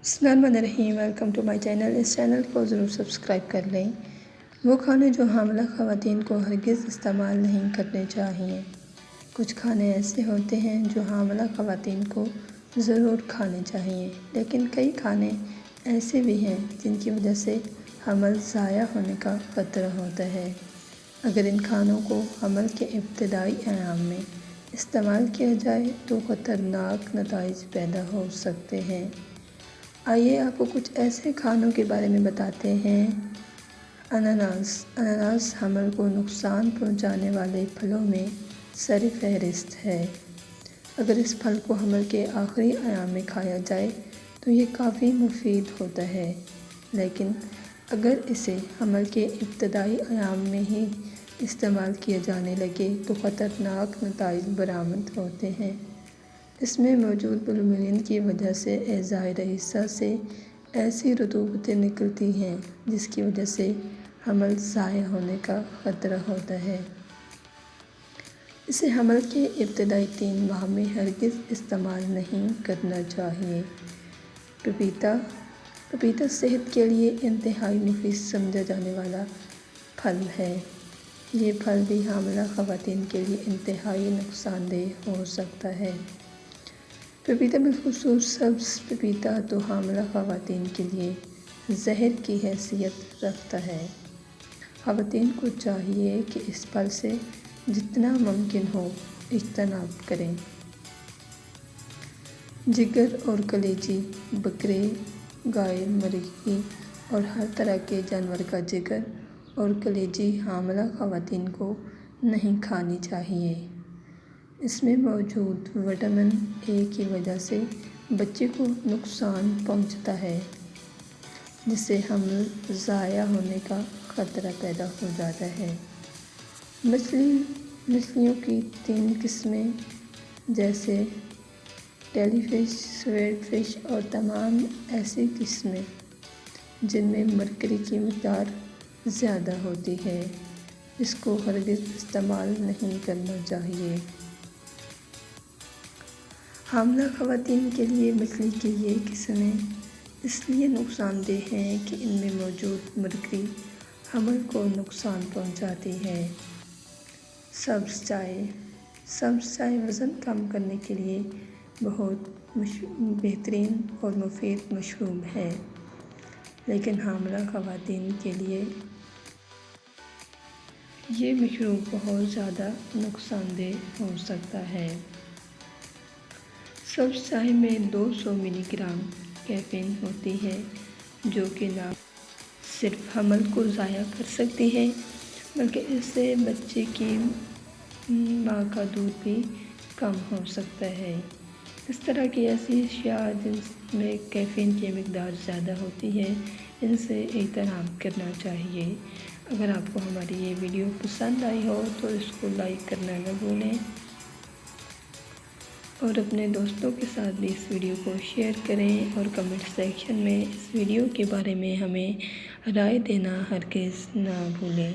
بسم اللہ الرحمن الرحیم، ویلکم ٹو مائی چینل۔ اس چینل کو ضرور سبسکرائب کر لیں۔ وہ کھانے جو حاملہ خواتین کو ہرگز استعمال نہیں کرنے چاہئیں۔ کچھ کھانے ایسے ہوتے ہیں جو حاملہ خواتین کو ضرور کھانے چاہئیں، لیکن کئی کھانے ایسے بھی ہیں جن کی وجہ سے حمل ضائع ہونے کا خطرہ ہوتا ہے۔ اگر ان کھانوں کو حمل کے ابتدائی ایام میں استعمال کیا جائے تو خطرناک نتائج پیدا ہو سکتے ہیں۔ آئیے آپ کو کچھ ایسے کھانوں کے بارے میں بتاتے ہیں۔ اناناس حمل کو نقصان پہنچانے والے پھلوں میں سر فہرست ہے۔ اگر اس پھل کو حمل کے آخری ایام میں کھایا جائے تو یہ کافی مفید ہوتا ہے، لیکن اگر اسے حمل کے ابتدائی ایام میں ہی استعمال کیا جانے لگے تو خطرناک نتائج برآمد ہوتے ہیں۔ اس میں موجود بلومرین کی وجہ سے اعضائے رئیسہ سے ایسی رطوبتیں نکلتی ہیں جس کی وجہ سے حمل ضائع ہونے کا خطرہ ہوتا ہے۔ اسے حمل کے ابتدائی 3 ماہ میں ہرگز استعمال نہیں کرنا چاہیے۔ پپیتا صحت کے لیے انتہائی مفید سمجھا جانے والا پھل ہے۔ یہ پھل بھی حاملہ خواتین کے لیے انتہائی نقصان دہ ہو سکتا ہے۔ پپیتا، بالخصوص سبز پپیتا، تو حاملہ خواتین کے لیے زہر کی حیثیت رکھتا ہے۔ خواتین کو چاہیے کہ اس پھل سے جتنا ممکن ہو اجتناب کریں۔ جگر اور کلیجی، بکرے، گائے، مرغی اور ہر طرح کے جانور کا جگر اور کلیجی حاملہ خواتین کو نہیں کھانی چاہیے۔ اس میں موجود وٹامن اے کی وجہ سے بچے کو نقصان پہنچتا ہے، جس سے حمل ضائع ہونے کا خطرہ پیدا ہو جاتا ہے۔ مچھلیوں کی 3 قسمیں جیسے ٹیلی فش، سویٹ فش اور تمام ایسی قسمیں جن میں مرکری کی مقدار زیادہ ہوتی ہے، اس کو ہرگز استعمال نہیں کرنا چاہیے۔ حاملہ خواتین کے لیے مچھلی کی یہ قسمیں اس لیے نقصان دہ ہیں کہ ان میں موجود مرکری حمل کو نقصان پہنچاتی ہے۔ سبز چائے وزن کم کرنے کے لیے بہت بہترین اور مفید مشروب ہے، لیکن حاملہ خواتین کے لیے یہ مشروب بہت زیادہ نقصان دہ ہو سکتا ہے۔ سبز چائے میں 200 ملی گرام کیفین ہوتی ہے، جو کہ نہ صرف حمل کو ضائع کر سکتی ہے بلکہ اس سے بچے کی ماں کا دودھ بھی کم ہو سکتا ہے۔ اس طرح کی ایسی اشیاء جن میں کیفین کی مقدار زیادہ ہوتی ہے، ان سے اجتناب کرنا چاہیے۔ اگر آپ کو ہماری یہ ویڈیو پسند آئی ہو تو اس کو لائک کرنا نہ بھولیں اور اپنے دوستوں کے ساتھ بھی اس ویڈیو کو شیئر کریں، اور کمنٹ سیکشن میں اس ویڈیو کے بارے میں ہمیں رائے دینا ہرگز نہ بھولیں۔